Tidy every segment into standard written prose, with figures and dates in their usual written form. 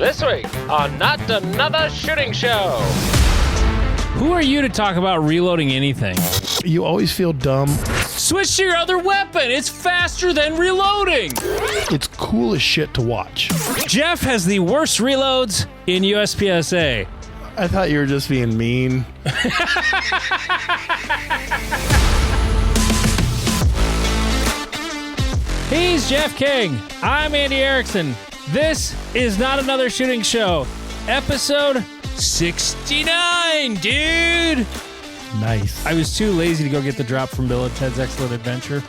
This week on Not Another Shooting Show. Who are you to talk about reloading anything? You always feel dumb. Switch to your other weapon. It's faster than reloading. It's cool as shit to watch. Jeff has the worst reloads in USPSA. I thought you were just being mean. He's Jeff King. I'm Andy Erickson. This is Not Another Shooting Show, episode 69, dude. Nice. I was too lazy to go get the drop from Bill and Ted's Excellent Adventure.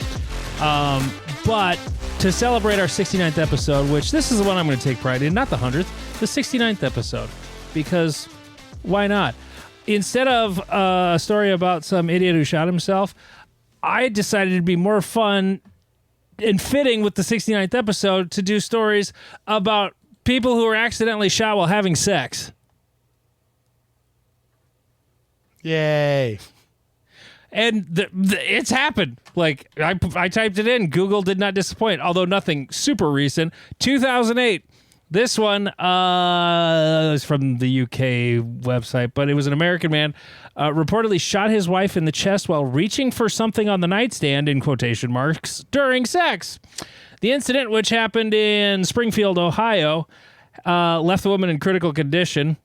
But to celebrate our 69th episode, which this is the one I'm going to take pride in, not the 100th, the 69th episode, because why not? Instead of a story about some idiot who shot himself, I decided it'd be more fun and fitting with the 69th episode to do stories about people who were accidentally shot while having sex. Yay. And it's happened. Like, I typed it in. Google did not disappoint, although nothing super recent. 2008. This one is from the UK website, but it was an American man reportedly shot his wife in the chest while reaching for something on the nightstand, in quotation marks, during sex. The incident, which happened in Springfield, Ohio, left the woman in critical condition.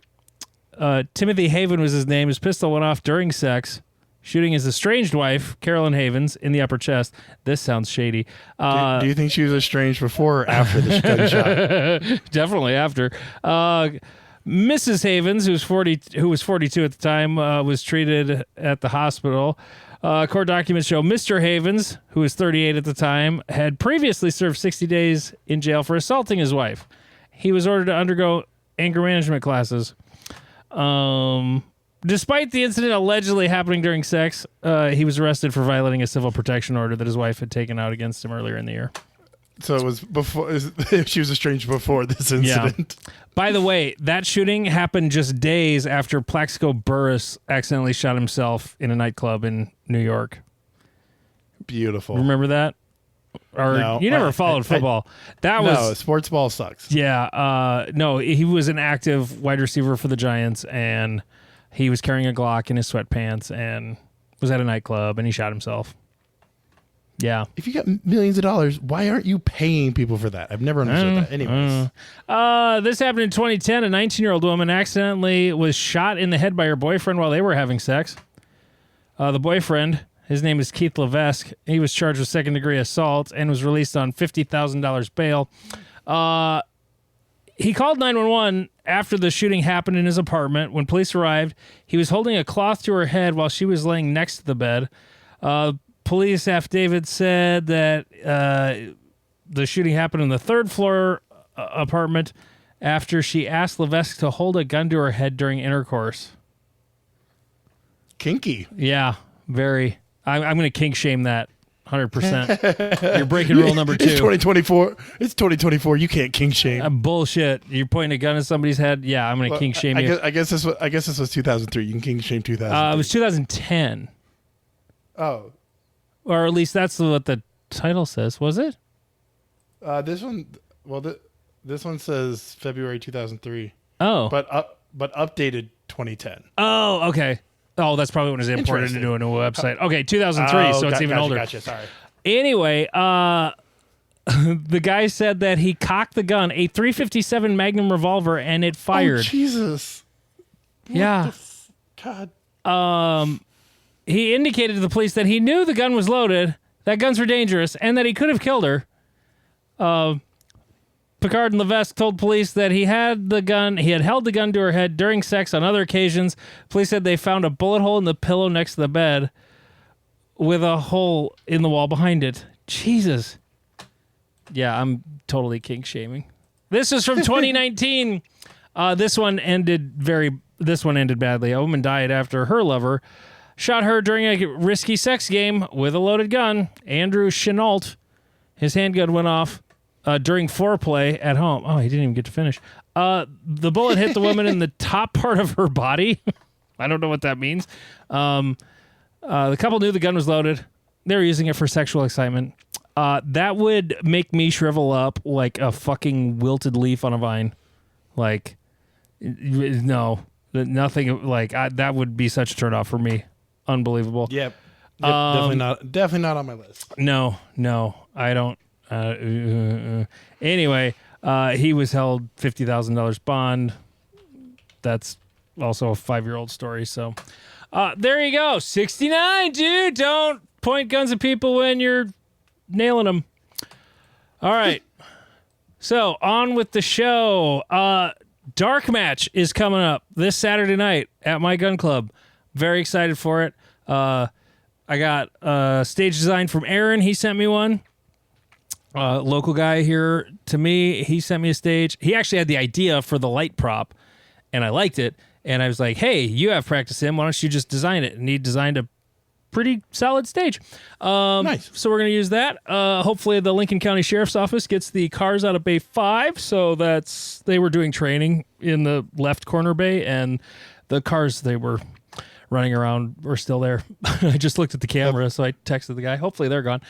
Timothy Haven was his name. His pistol went off during sex, shooting his estranged wife, Carolyn Havens, in the upper chest. This sounds shady. Do you think she was estranged before or after the gunshot? Definitely after. Mrs. Havens, who was 42 at the time, was treated at the hospital. Court documents show Mr. Havens, who was 38 at the time, had previously served 60 days in jail for assaulting his wife. He was ordered to undergo anger management classes. Despite the incident allegedly happening during sex, he was arrested for violating a civil protection order that his wife had taken out against him earlier in the year. So it was before she was estranged before this incident. Yeah. By the way, that shooting happened just days after Plaxico Burress accidentally shot himself in a nightclub in New York. Beautiful. Remember that? Or No, you never followed football. No, sports ball sucks. Yeah. No, he was an active wide receiver for the Giants, and he was carrying a Glock in his sweatpants and was at a nightclub, and he shot himself. Yeah. If you got millions of dollars, why aren't you paying people for that? I've never understood that. Anyways. This happened in 2010. A 19-year-old woman accidentally was shot in the head by her boyfriend while they were having sex. The boyfriend, his name is Keith Levesque. He was charged with second-degree assault and was released on $50,000 bail. He called 911 after the shooting happened in his apartment. When police arrived, he was holding a cloth to her head while she was laying next to the bed. Police affidavit said that the shooting happened in the third-floor apartment after she asked Levesque to hold a gun to her head during intercourse. Kinky. Yeah, very. I'm going to kink shame that 100%. You're breaking rule number 2. It's 2024. It's 2024. You can't kink shame. Bullshit. You're pointing a gun at somebody's head. Yeah, I'm going to kink shame you. I guess this was 2003. You can kink shame 2000. It was 2010. Oh. Or at least that's what the title says. Was it? This one. Well, this one says February 2003. Oh. But updated 2010. Oh, okay. Oh, that's probably when it was imported into a new website. Okay, 2003, so it's even older. Gotcha, sorry. Anyway, the guy said that he cocked the gun, a .357 Magnum revolver, and it fired. Oh, Jesus. Yeah. God. He indicated to the police that he knew the gun was loaded, that guns were dangerous, and that he could have killed her. Picard and Levesque told police that he had held the gun to her head during sex on other occasions. Police said they found a bullet hole in the pillow next to the bed with a hole in the wall behind it. Jesus. Yeah, I'm totally kink shaming. This is from 2019. This one ended badly. A woman died after her lover shot her during a risky sex game with a loaded gun. Andrew Chenault, his handgun went off during foreplay at home. Oh, he didn't even get to finish. The bullet hit the woman in the top part of her body. I don't know what that means. The couple knew the gun was loaded. They were using it for sexual excitement. That would make me shrivel up like a fucking wilted leaf on a vine. Like, no, nothing like that would be such a turnoff for me. Unbelievable. Yep. Definitely not on my list. No, I don't. Anyway, he was held $50,000 bond. That's also a 5-year-old story. So there you go. 69, dude. Don't point guns at people when you're nailing them. All right. So on with the show. Dark Match is coming up this Saturday night at my gun club. Very excited for it. I got a stage design from Aaron. He sent me one. Local guy here to me. He sent me a stage. He actually had the idea for the light prop, and I liked it. And I was like, hey, you have practice in. Why don't you just design it? And he designed a pretty solid stage. Nice. So we're going to use that. Hopefully the Lincoln County Sheriff's Office gets the cars out of Bay 5. So they were doing training in the left corner bay, and the cars they were running around were still there. I just looked at the camera, so I texted the guy. Hopefully they're gone.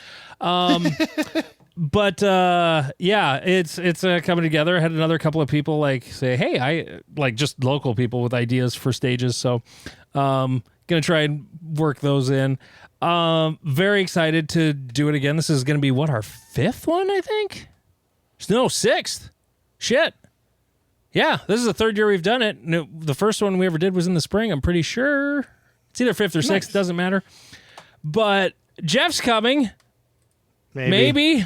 But yeah, it's coming together. I had another couple of people like say, hey, I like just local people with ideas for stages. So gonna try and work those in. Very excited to do it again. This is gonna be our 5th one, I think. No, 6th. Shit. Yeah, this is the 3rd year we've done it. No, the first one we ever did was in the spring, I'm pretty sure. It's either 5th or 6th, Nice. doesn't matter. But Jeff's coming. Maybe.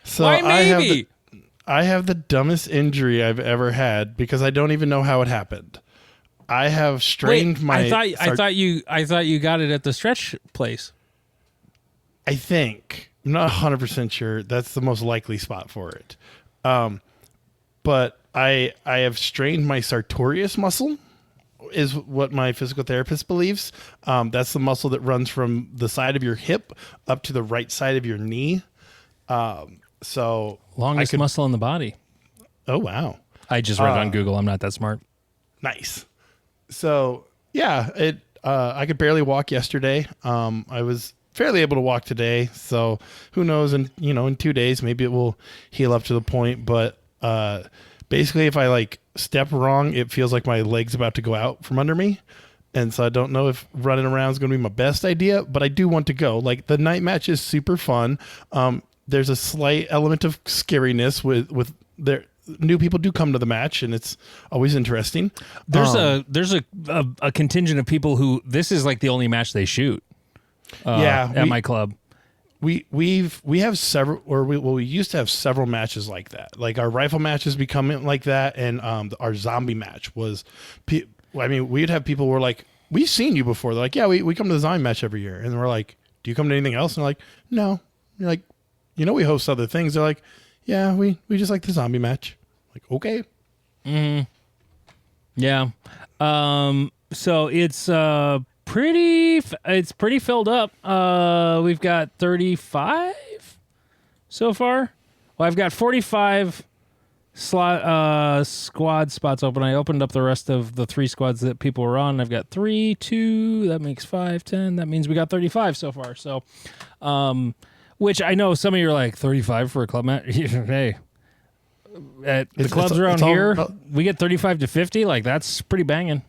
So Why maybe? I have the dumbest injury I've ever had because I don't even know how it happened. I have strained Wait, my. I thought you got it at the stretch place. I think I'm not 100% sure. That's the most likely spot for it. But I have strained my sartorius muscle, is what my physical therapist believes. That's the muscle that runs from the side of your hip up to the right side of your knee. So Longest muscle in the body. Oh wow! I just read on Google. I'm not that smart. Nice. So yeah, I could barely walk yesterday. I was fairly able to walk today. So who knows? In 2 days, maybe it will heal up to the point. But basically, if I like step wrong, it feels like my leg's about to go out from under me. And so I don't know if running around is going to be my best idea, but I do want to go. Like the night match is super fun. There's a slight element of scariness with their new people do come to the match, and it's always interesting. There's a contingent of people who this is like the only match they shoot. At my club. We have several, we used to have several matches like that. Like our rifle matches becoming like that, and our zombie match was. We'd have people who were like, "We've seen you before." They're like, "Yeah, we come to the zombie match every year," and we're like, "Do you come to anything else?" And they're like, "No." You're like, we host other things. They're like, "Yeah, we just like the zombie match." Like, okay. Mm-hmm. Yeah. So it's pretty filled up. We've got 35 so far. Well, I've got 45 squad spots open. I opened up the rest of the 3 squads that people were on. I've got 3, 2, that makes 5, 10. That means we got 35 so far. So, which I know some of you are like 35 for a club match. Hey, at the clubs around here, we get 35 to 50. Like that's pretty banging.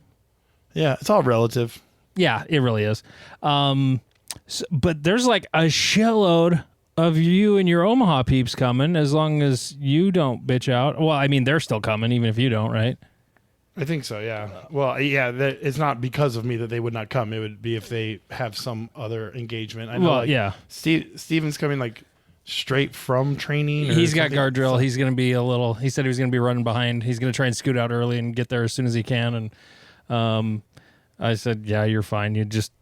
Yeah, it's all relative. Yeah, it really is. But there's like a shitload of you and your Omaha peeps coming as long as you don't bitch out. Well, I mean, they're still coming even if you don't, right? I think so, yeah. Well, yeah, it's not because of me that they would not come. It would be if they have some other engagement. I know, yeah. Steven's coming like straight from training. He's got guard drill. He's going to be he said he was going to be running behind. He's going to try and scoot out early and get there as soon as he can. And I said, yeah, you're fine. You just...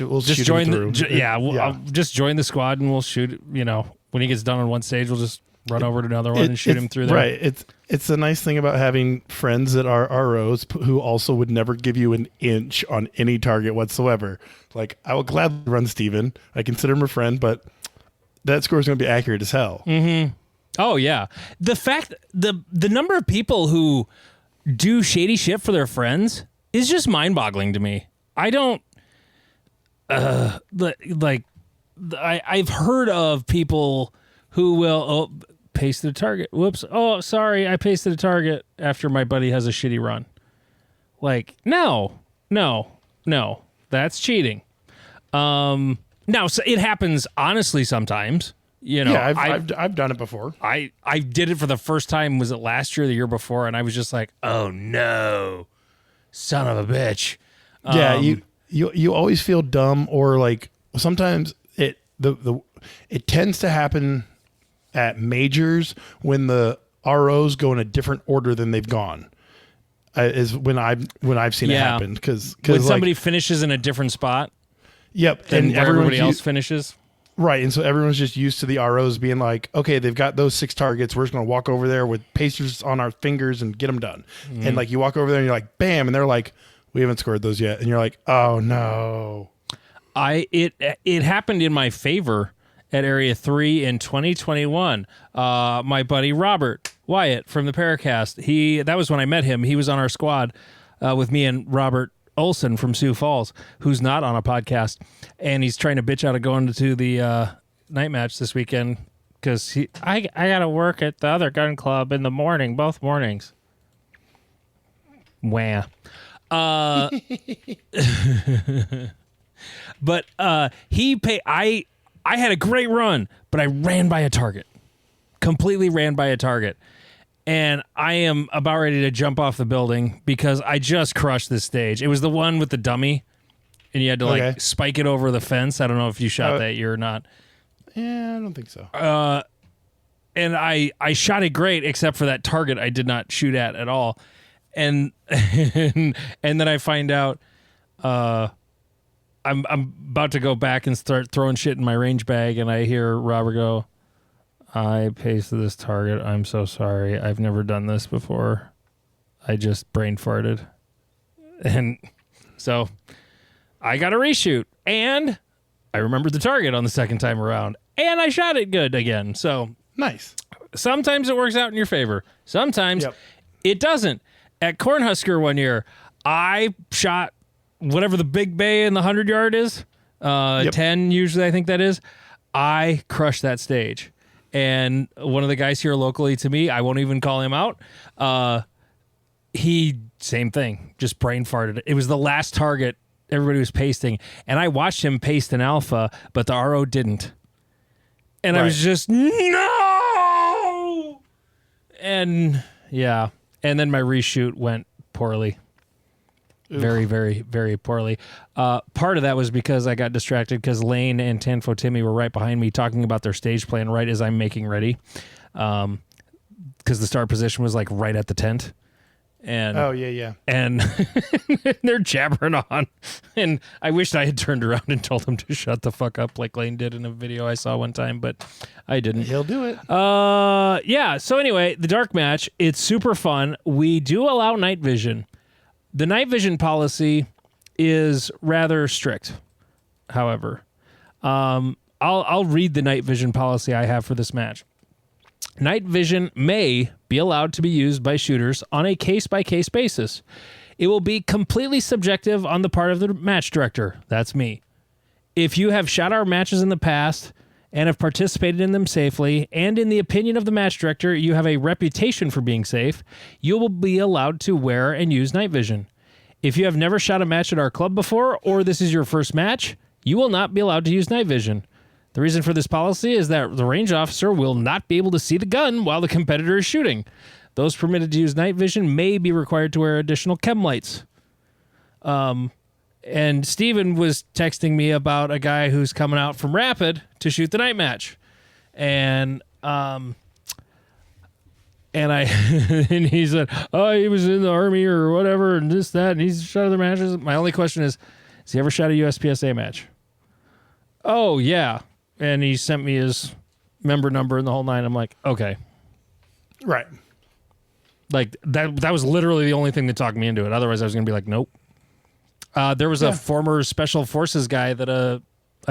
We'll just join just join the squad and we'll shoot. When he gets done on one stage, we'll just run over to another one and shoot him through there. Right. It's the nice thing about having friends that are ROs who also would never give you an inch on any target whatsoever. Like I will gladly run Steven. I consider him a friend, but that score is going to be accurate as hell. Mm-hmm. Oh yeah. The fact the number of people who do shady shit for their friends is just mind-boggling to me. I don't. I've heard of people who will pasted a target. Whoops. Oh, sorry. I pasted a target after my buddy has a shitty run. Like, no. That's cheating. Now, so it happens honestly sometimes. You know, Yeah, I've done it before. I did it for the first time. Was it last year or the year before? And I was just like, oh no, son of a bitch. Yeah, you always feel dumb, or like sometimes it tends to happen at majors when the ROs go in a different order than they've gone. Is when I've seen it happen, because when somebody finishes in a different spot. Yep, and everybody else finishes. Right, and so everyone's just used to the ROs being like, okay, they've got those 6 targets. We're just going to walk over there with pasters on our fingers and get them done. And like you walk over there and you're like, bam, and they're like, we haven't scored those yet. And you're like, oh no. It happened in my favor at Area 3 in 2021. My buddy Robert Wyatt from the Paracast, that was when I met him. He was on our squad with me and Robert Olson from Sioux Falls, who's not on a podcast, and he's trying to bitch out of going to the night match this weekend because I gotta work at the other gun club in the morning, both mornings. Wah. But I had a great run, but I ran by a target. Completely ran by a target. And I am about ready to jump off the building because I just crushed this stage. It was the one with the dummy, and you had to like spike it over the fence. I don't know if you shot that year or not. Yeah, I don't think so. And I shot it great, except for that target I did not shoot at all. And and then I find out I'm about to go back and start throwing shit in my range bag, and I hear Robert go, I pasted this target. I'm so sorry. I've never done this before. I just brain farted. And so I got a reshoot, and I remembered the target on the second time around, and I shot it good again. So nice. Sometimes it works out in your favor. Sometimes it doesn't. At Cornhusker one year, I shot whatever the big bay in the 100-yard is, 10 usually I think that is. I crushed that stage. And one of the guys here locally to me, I won't even call him out, he, same thing, just brain farted. It was the last target everybody was pasting, and I watched him paste an alpha, but the RO didn't. And I was just, no! And, yeah. And then my reshoot went poorly. Oof. Very, very, very poorly. Part of that was because I got distracted because Lane and Tanfo Timmy were right behind me talking about their stage plan right as I'm making ready. Because the start position was like right at the tent. And and they're jabbering on. And I wished I had turned around and told them to shut the fuck up like Lane did in a video I saw one time, but I didn't. He'll do it. Yeah. So anyway, the dark match, it's super fun. We do allow night vision. The night vision policy is rather strict, however. I'll read the night vision policy I have for this match. Night vision may be allowed to be used by shooters on a case-by-case basis. It will be completely subjective on the part of the match director. That's me. If you have shot our matches in the past and have participated in them safely, and in the opinion of the match director, you have a reputation for being safe, you will be allowed to wear and use night vision. If you have never shot a match at our club before, or this is your first match, you will not be allowed to use night vision. The reason for this policy is that the range officer will not be able to see the gun while the competitor is shooting. Those permitted to use night vision may be required to wear additional chem lights. And Steven was texting me about a guy who's coming out from Rapid to shoot the night match. And and he said, oh, he was in the Army or whatever, and this, that, and he's shot other matches. My only question is, has he ever shot a USPSA match? Oh, yeah. And he sent me his member number and the whole nine. I'm like, okay. Right. Like, that was literally the only thing that talked me into it. Otherwise, I was going to be like, nope. There was a former Special Forces guy that a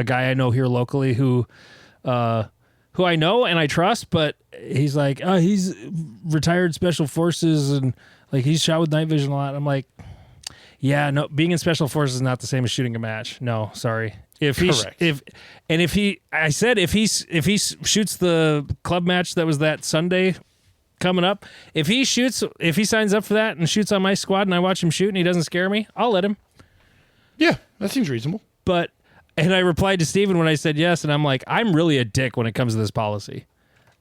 guy I know here locally who I know and I trust, but he's like, oh, he's retired Special Forces and like he's shot with night vision a lot. I'm like, yeah, no, being in Special Forces is not the same as shooting a match. No, sorry. If he shoots the club match that was that Sunday coming up, if he signs up for that and shoots on my squad and I watch him shoot and he doesn't scare me, I'll let him. Yeah, that seems reasonable. And I replied to Steven when I said yes, and I'm like, I'm really a dick when it comes to this policy.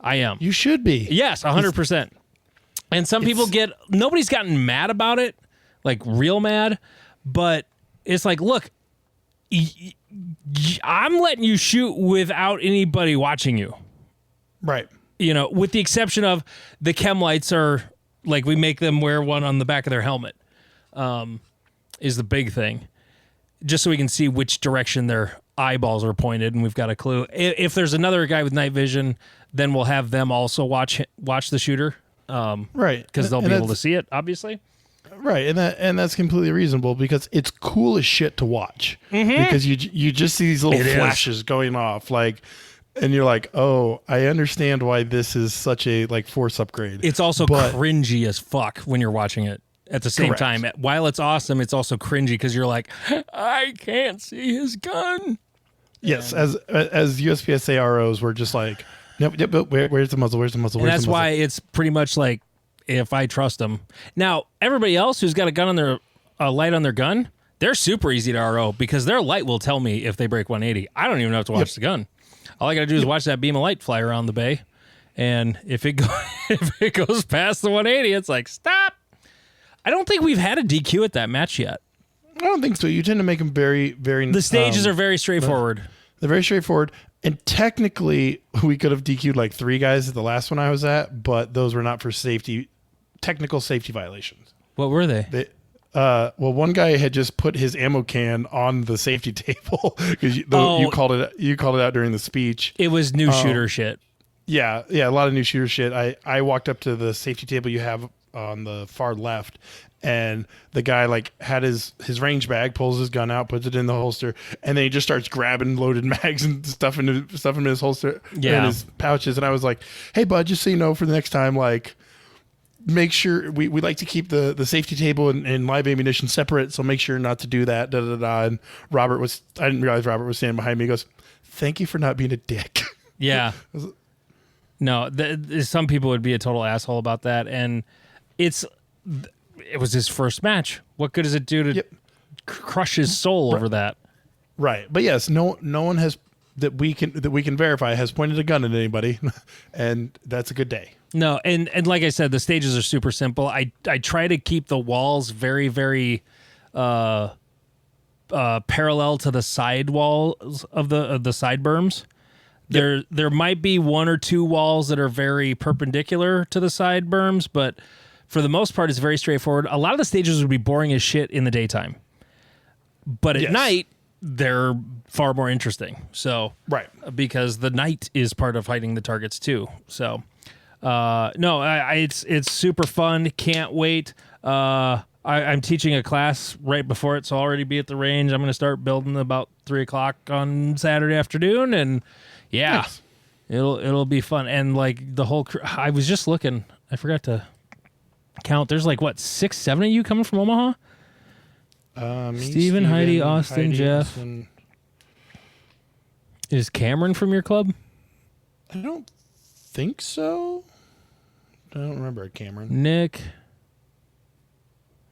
I am. You should be. Yes, 100%. And some people nobody's gotten mad about it, like real mad, but it's like, look, I'm letting you shoot without anybody watching you. Right. You know, with the exception of the chem lights are like we make them wear one on the back of their helmet, is the big thing. Just so we can see which direction their eyeballs are pointed and we've got a clue. If there's another guy with night vision, then we'll have them also watch the shooter. Right. Because they'll be able to see it, obviously. Right, and that's completely reasonable because it's cool as shit to watch because you just see these little flashes going off, like, and you're like, oh, I understand why this is such a like force upgrade. It's also cringy as fuck when you're watching it at the same time. While it's awesome, it's also cringy because you're like, I can't see his gun. Yes, as USPSA ROs, we're just like, yep, but where's the muzzle? Where's the muzzle? And that's why it's pretty much like, if I trust them. Now, everybody else who's got a light on their gun, they're super easy to RO because their light will tell me if they break 180. I don't even have to watch the gun. All I got to do is watch that beam of light fly around the bay. And if it goes past the 180, it's like, stop. I don't think we've had a DQ at that match yet. I don't think so. You tend to make them very, very... The stages are very straightforward. They're very straightforward. And technically, we could have DQ'd like 3 guys at the last one I was at, but those were not for technical safety violations. What were they? Well, one guy had just put his ammo can on the safety table because you called it out during the speech. It was new shooter shit. Yeah, a lot of new shooter shit. I walked up to the safety table you have on the far left, and the guy like had his range bag, pulls his gun out, puts it in the holster, and then he just starts grabbing loaded mags and stuff in his holster and his pouches. And I was like, hey bud, just so you know, for the next time, like, make sure we like to keep the safety table and live ammunition separate, so make sure not to do that. And I didn't realize Robert was standing behind me. He goes, thank you for not being a dick. Yeah. No, some people would be a total asshole about that, and it was his first match. What good does it do to crush his soul over that? Right. But yes, no one has that we can verify has pointed a gun at anybody, and that's a good day. No, and like I said, the stages are super simple. I try to keep the walls very, very parallel to the side walls of the side berms. There might be 1 or 2 walls that are very perpendicular to the side berms, but for the most part, it's very straightforward. A lot of the stages would be boring as shit in the daytime, but at night they're far more interesting. So because the night is part of hiding the targets too. So it's super fun. Can't wait. I'm teaching a class right before it, so I'll already be at the range. I'm going to start building about 3:00 on Saturday afternoon, and nice. It'll be fun. And like the whole crew, I was just looking. I forgot to count. There's like 6, 7 of you coming from Omaha. Steven, Heidi, Austin, Jeff. Is Cameron from your club? I don't think so. I don't remember Cameron. Nick.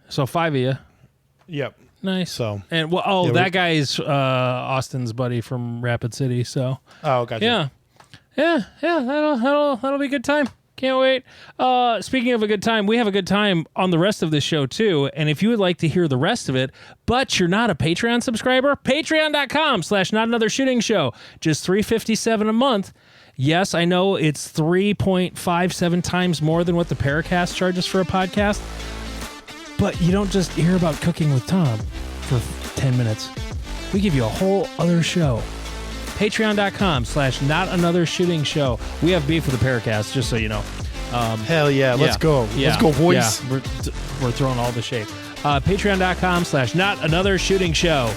So 5 of you. Yep. Nice. So and that guy is Austin's buddy from Rapid City. So gotcha. Yeah. That'll be a good time. Can't wait. Speaking of a good time, we have a good time on the rest of this show too. And if you would like to hear the rest of it, but you're not a Patreon subscriber, patreon.com/notanothershootingshow. Just $3.57 a month. Yes, I know it's 3.57 times more than what the Paracast charges for a podcast. But you don't just hear about cooking with Tom for 10 minutes. We give you a whole other show. Patreon.com/notanothershootingshow. We have beef with the Paracast, just so you know. Hell yeah, let's go. Yeah. Let's go, boys. Yeah, we're throwing all the shade. Patreon.com/notanothershootingshow.